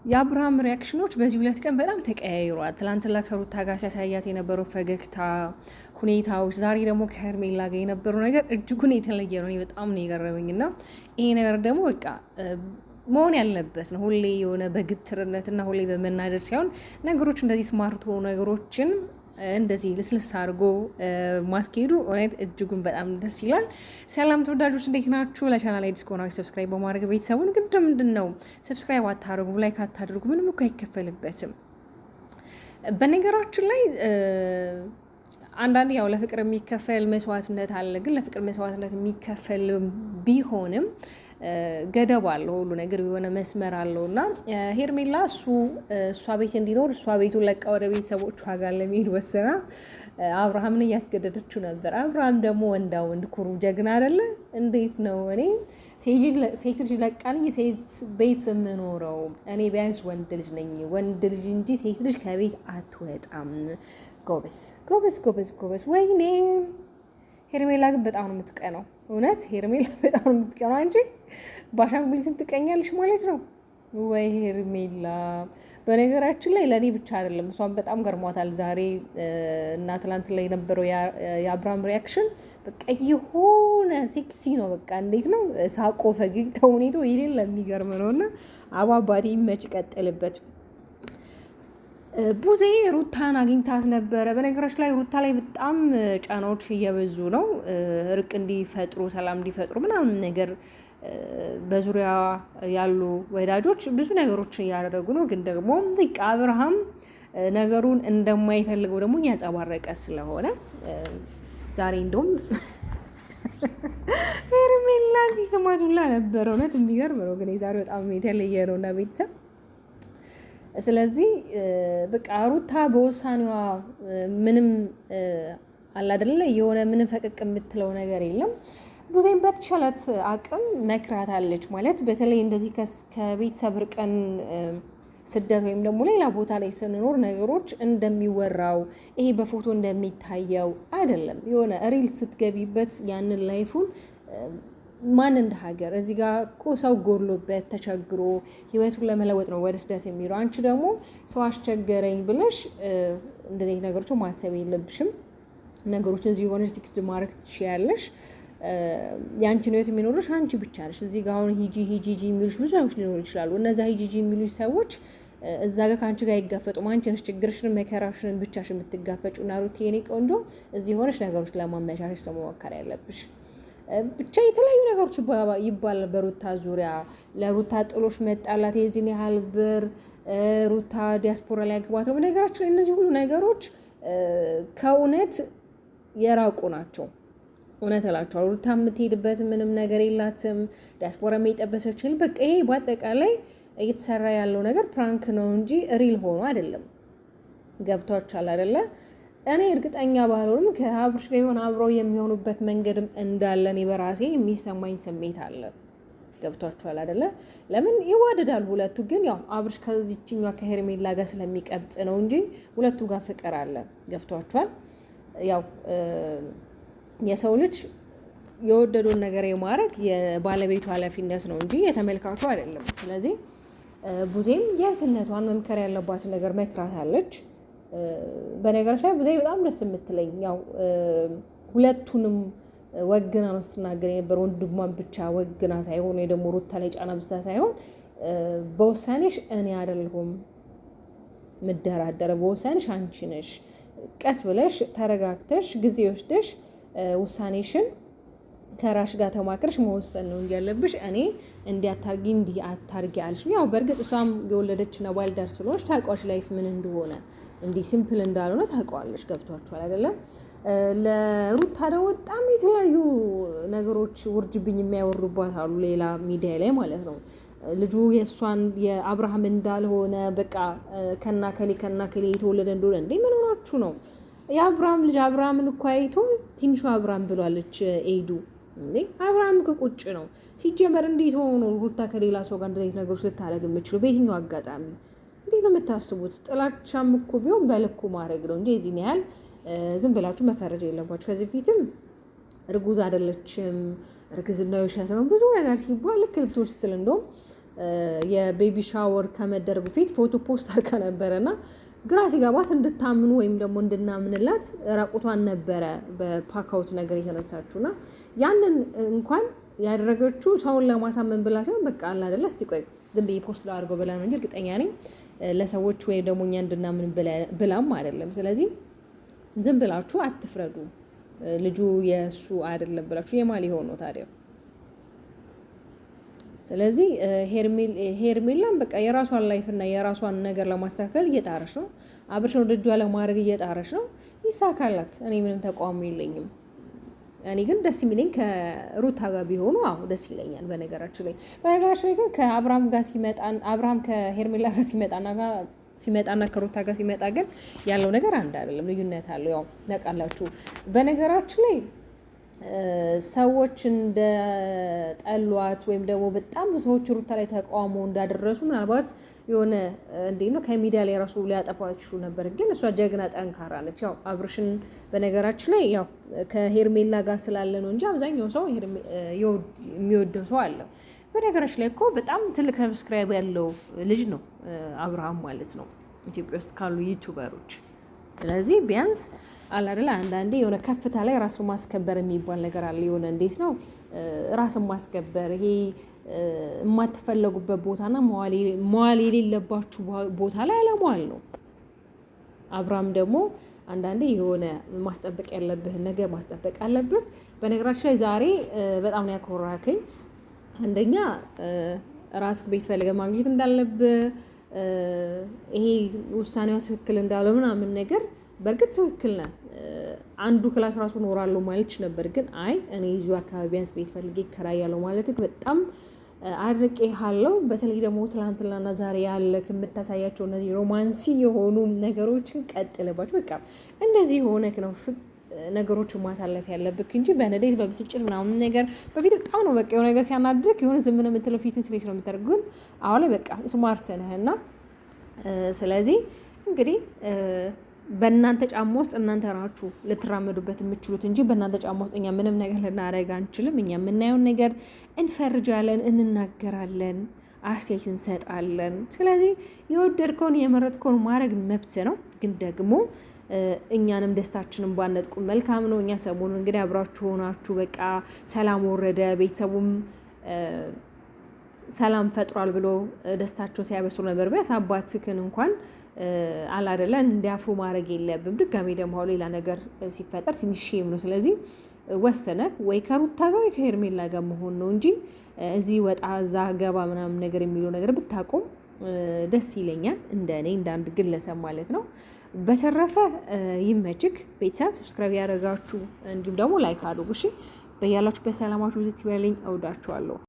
የአብርሃም ሪያክሽኖች በዚህ ሁለት ቀን በጣም ተቀያይሯል። ትላንትና ከሩታ ጋር ሲያሳያት የነበረው ፈገግታ ሁኔታዎች፣ ዛሬ ደግሞ ከሄርሜላ ጋር የነበረው ነገር እጅጉን የተለየ ነው። በጣም ነው የገረመኝ እና ይሄ ነገር ደግሞ በቃ መሆን ያለበት ነው። ሁሌ የሆነ በግትርነትና ሁሌ በመናደድ ሳይሆን ነገሮች እንደዚህ ስማርት ሆኑ ነገሮችን እንደዚህ ልስልስ አድርጎ ማስኬዱ እውነት እጅጉን በጣም ደስ ይላል። ሰላም ተወዳጆች እንዴት ናችሁ? ለቻናል አዲስ ከሆናችሁ ሰብስክራይብ በማድረግ ቤተሰቡን ግን ምንድን ነው ሰብስክራይብ አታደርጉ፣ ላይክ አታደርጉ? ምንም እኮ አይከፈልበትም። በነገራችን ላይ አንዳንድ ያው ለፍቅር የሚከፈል መስዋዕትነት አለ። ግን ለፍቅር መስዋዕትነት የሚከፈል ቢሆንም ገደብ አለው። ሁሉ ነገር የሆነ መስመር አለው እና ሄርሜላ እሷ ቤት እንዲኖር እሷ ቤቱን ለቃ ወደ ቤተሰቦቿ ጋር ለመሄድ ወሰና አብርሃምን እያስገደደችው ነበር። አብርሃም ደግሞ ወንዳ ወንድ ኩሩ ጀግና አይደለ? እንዴት ነው እኔ ሴት ልጅ ለቃልኝ ሴት ቤት የምኖረው እኔ ቢያንስ ወንድ ልጅ ነኝ፣ ወንድ ልጅ እንጂ ሴት ልጅ ከቤት አትወጣም። ጎበዝ ጎበዝ ጎበዝ ጎበዝ። ወይኔ ሄርሜላ ግን በጣም ነው የምትቀነው። እውነት ሄርሜላ በጣም ነው የምትቀነው። አንቺ በአሻንጉሊትም ትቀኛለሽ ማለት ነው ወይ ሄርሜላ? በነገራችን ላይ ለእኔ ብቻ አይደለም፣ እሷም በጣም ገርሟታል ዛሬ እና ትላንት ላይ የነበረው የአብርሃም ሪያክሽን በቃ የሆነ ሴክሲ ነው። በቃ እንዴት ነው ሳቆ ፈገግታ ሁኔታው የሌለ የሚገርም ነው። እና አባባቴ ይመች፣ ቀጥልበት። ቡዜ ሩታን አግኝታት ነበረ። በነገራችን ላይ ሩታ ላይ በጣም ጫናዎች እየበዙ ነው። እርቅ እንዲፈጥሩ ሰላም እንዲፈጥሩ ምናምን ነገር በዙሪያ ያሉ ወዳጆች ብዙ ነገሮች እያደረጉ ነው። ግን ደግሞ አብርሃም ነገሩን እንደማይፈልገው ደግሞ እያንጸባረቀ ስለሆነ ዛሬ እንደውም ሄርሜላ ሲሰማቱላ ነበረ። እውነት የሚገርም ነው። ግን የዛሬ በጣም የተለየ ነው እና ቤተሰብ ስለዚህ በቃ ሩታ በውሳኔዋ ምንም አላደለ የሆነ ምንም ፈቀቅ የምትለው ነገር የለም። ቡዜን በተቻላት አቅም መክራታለች። ማለት በተለይ እንደዚህ ከቤተሰብ ርቀን ስደት ወይም ደግሞ ሌላ ቦታ ላይ ስንኖር ነገሮች እንደሚወራው ይሄ በፎቶ እንደሚታየው አይደለም። የሆነ ሪል ስትገቢበት ያንን ላይፉን ማን እንደ ሀገር እዚህ ጋር እኮ ሰው ጎሎበት ተቸግሮ ህይወቱን ለመለወጥ ነው ወደ ስደት የሚለው። አንቺ ደግሞ ሰው አስቸገረኝ ብለሽ እንደዚህ ነገሮችን ማሰብ የለብሽም። ነገሮችን እዚህ የሆነች ፊክስድ ማድረግ ትችያለሽ። የአንቺን ህይወት የሚኖርሽ አንቺ ብቻ ነሽ። እዚህ ጋር አሁን ሂጂ የሚሉሽ ብዙ ሰዎች ሊኖሩ ይችላሉ። እነዛ ሂጂ የሚሉሽ ሰዎች እዛ ጋር ከአንቺ ጋር አይጋፈጡም። አንቺ ነሽ ችግርሽን መከራሽን ብቻሽ የምትጋፈጩ። እና ሩት የኔ ቆንጆ እዚህ የሆነች ነገሮች ለማመቻቸት ለመሞከር ያለብሽ። ብቻ የተለያዩ ነገሮች ይባላል በሩታ ዙሪያ። ለሩታ ጥሎሽ መጣላት፣ የዚህን ያህል ብር ሩታ ዲያስፖራ ላይ ያግባት ነው። በነገራችን ላይ እነዚህ ሁሉ ነገሮች ከእውነት የራቁ ናቸው። እውነት እላቸዋለሁ። ሩታ የምትሄድበት ምንም ነገር የላትም። ዲያስፖራ የሚጠበሰች በቃ ይሄ በአጠቃላይ እየተሰራ ያለው ነገር ፕራንክ ነው እንጂ ሪል ሆኖ አይደለም። ገብቷችኋል አይደለ? እኔ እርግጠኛ ባልሆንም ከአብርሽ ጋር የሆነ አብረው የሚሆኑበት መንገድም እንዳለ እኔ በራሴ የሚሰማኝ ስሜት አለ። ገብቷችኋል አይደለ? ለምን ይዋደዳሉ ሁለቱ። ግን ያው አብርሽ ከዚህኛው ከሄርሜላ ጋር ስለሚቀብጥ ነው እንጂ ሁለቱ ጋር ፍቅር አለ። ገብቷችኋል? ያው የሰው ልጅ የወደደውን ነገር የማድረግ የባለቤቱ ኃላፊነት ነው እንጂ የተመልካቹ አይደለም። ስለዚህ ቡዜም የእህትነቷን መምከር ያለባትን ነገር መክራታለች። በነገራችን ላይ ቡዜ በጣም ደስ የምትለኝ ያው ሁለቱንም ወግና ነው ስትናገር የነበረ። ወንድሟን ብቻ ወግና ሳይሆን ወይ ደግሞ ሩታ ላይ ጫና ብስታ ሳይሆን በውሳኔሽ እኔ አይደለሁም ምደራደረ፣ በውሳኔሽ አንቺ ነሽ። ቀስ ብለሽ ተረጋግተሽ ጊዜ ወስደሽ ውሳኔሽን ከራሽ ጋር ተማክረሽ መወሰን ነው እንጂ ያለብሽ እኔ እንዲህ አታርጊ እንዲህ አታርጊ አልሽ። ያው በእርግጥ እሷም የወለደችና ባልዳር ስለሆነች ታውቃለች ላይፍ ምን እንደሆነ፣ እንዲህ ሲምፕል እንዳልሆነ ታውቃለች። ገብቷችኋል አይደለም? ለሩታ ደግሞ በጣም የተለያዩ ነገሮች ውርጅብኝ የሚያወሩባት አሉ፣ ሌላ ሚዲያ ላይ ማለት ነው። ልጁ የእሷን የአብርሃም እንዳልሆነ በቃ ከናከሌ የተወለደ እንደሆነ እንዴ ምን ሆናችሁ ነው? የአብርሃም ልጅ አብርሃምን እኮ አይቶ ትንሹ አብርሃም ብሏለች ኤዱ። እንዴ አብርሃም ከቁጭ ነው ሲጀመር። እንዴት ሆኖ ሩታ ከሌላ ሰው ጋር እንደዚህ ነገሮች ልታደርግ የምችለው? በየትኛው አጋጣሚ? እንዴት ነው የምታስቡት? ጥላቻም እኮ ቢሆን በልኩ ማድረግ ነው እንጂ የዚህን ያህል ዝም ብላችሁ መፈረጅ የለባችሁ። ከዚህ ፊትም እርጉዝ አይደለችም፣ እርግዝና ውሸት ነው ብዙ ነገር ሲባል ልክ ልትወስድ ስትል እንደውም የቤቢ ሻወር ከመደረጉ ፊት ፎቶ ፖስት አድርጋ ነበረና ግራ ሲገባት እንድታምኑ ወይም ደግሞ እንድናምንላት ራቁቷን ነበረ በፓካውት ነገር የተነሳችውና ያንን እንኳን ያደረገችው ሰውን ለማሳመን ብላ ሲሆን በቃ አለ አይደለ እስቲ ቆይ ዝም ብዬ ፖስት አድርገው ብላ ነው እንጂ እርግጠኛ ነኝ ለሰዎች ወይ ደግሞ እኛ እንድናምን ብላም አይደለም። ስለዚህ ዝም ብላችሁ አትፍረዱ። ልጁ የእሱ አይደለም ብላችሁ የማን ሊሆን ነው ታዲያ? ስለዚህ ሄርሜላም በቃ የራሷን ላይፍ እና የራሷን ነገር ለማስተካከል እየጣረች ነው። አብርሽን ወደ እጇ ለማድረግ እየጣረች ነው። ይሳካላት። እኔ ምንም ተቃውሞ የለኝም። እኔ ግን ደስ የሚለኝ ከሩታ ጋር ቢሆኑ ደስ ይለኛል። በነገራችን ላይ ግን ከአብርሃም ጋር አብርሃም ከሄርሜላ ጋር ሲመጣና ከሩታ ጋር ሲመጣ ግን ያለው ነገር አንድ አይደለም፣ ልዩነት አለው። ያው ታውቃላችሁ። በነገራችን ላይ ሰዎች እንደጠሏት ወይም ደግሞ በጣም ሰዎች ሩታ ላይ ተቃውሞ እንዳደረሱ ምናልባት የሆነ እንዴት ነው ከሚዲያ ላይ ራሱ ሊያጠፋችሁ ነበር። ግን እሷ ጀግና ጠንካራ ነች። ያው አብርሽን በነገራችን ላይ ያው ከሄርሜላ ጋር ስላለ ነው እንጂ አብዛኛው ሰው የሚወደው ሰው አለ። በነገራችን ላይ እኮ በጣም ትልቅ ሰብስክራይብ ያለው ልጅ ነው አብርሃም ማለት ነው ኢትዮጵያ ውስጥ ካሉ ዩቲዩበሮች። ስለዚህ ቢያንስ አላደለ አንዳንዴ የሆነ ከፍታ ላይ ራስን ማስከበር የሚባል ነገር አለ። የሆነ እንዴት ነው ራስን ማስከበር፣ ይሄ የማትፈለጉበት ቦታና መዋል የሌለባችሁ ቦታ ላይ አለመዋል ነው። አብርሃም ደግሞ አንዳንዴ የሆነ ማስጠበቅ ያለብህን ነገር ማስጠበቅ አለብህ። በነገራችን ላይ ዛሬ በጣም ነው ያኮራከኝ። አንደኛ ራስክ ቤት ፈልገ ማግኘት እንዳለብህ፣ ይሄ ውሳኔዋ ትክክል እንዳለው ምናምን ነገር በእርግጥ ትክክል ነህ። አንዱ ክላስ ራሱ ኖራለሁ ማለች ነበር። ግን እኔ እዚሁ አካባቢ ቢያንስ ቤት ፈልጌ እከራያለሁ ማለት በጣም አድርቄሃለሁ። በተለይ ደግሞ ትላንትናና ዛሬ ያለክ የምታሳያቸው እነዚህ ሮማንሲ የሆኑ ነገሮችን ቀጥልባቸው። በቃ እንደዚህ ሆነክ ነው ነገሮችን ማሳለፍ ያለብክ እንጂ በንዴት በብስጭት ምናምን ነገር በፊት በጣም ነው በቃ የሆነ ነገር ሲያናድርክ የሆነ ዝም ነው የምትለው፣ ፊትን ስሬት ነው የምታደርገው። ግን አሁን ላይ በቃ ስማርት ነህና ስለዚህ እንግዲህ በእናንተ ጫማ ውስጥ እናንተ ናችሁ ልትራመዱበት የምትችሉት እንጂ በእናንተ ጫማ ውስጥ እኛ ምንም ነገር ልናደርግ አንችልም። እኛ የምናየውን ነገር እንፈርጃለን፣ እንናገራለን፣ አስተያየት እንሰጣለን። ስለዚህ የወደድከውን የመረጥከውን ማድረግ መብት ነው። ግን ደግሞ እኛንም ደስታችንን ባነጥቁ መልካም ነው። እኛ ሰሞኑን እንግዲህ አብራችሁ ሆናችሁ በቃ ሰላም ወረደ፣ ቤተሰቡም ሰላም ፈጥሯል ብሎ ደስታቸው ሲያበስሩ ነበር። ቢያንስ አባትክን እንኳን አላደለን እንዲያፍሩ ማድረግ የለብም። ድጋሜ ደግሞ ሌላ ነገር ሲፈጠር ትንሽ ሼም ነው። ስለዚህ ወሰነክ ወይ ከሩታ ጋር ወይ ከሄርሜላ ጋር መሆን ነው እንጂ እዚህ ወጣ እዛ ገባ ምናምን ነገር የሚለው ነገር ብታቁም ደስ ይለኛል፣ እንደ እኔ እንደ አንድ ግለሰብ ማለት ነው። በተረፈ ይመችክ። ቤተሰብ ሰብስክራይብ ያደረጋችሁ እንዲሁም ደግሞ ላይክ አድርጉ። እሺ፣ በያላችሁ በሰላማችሁ ብዙ ይበልኝ። እወዳችኋለሁ።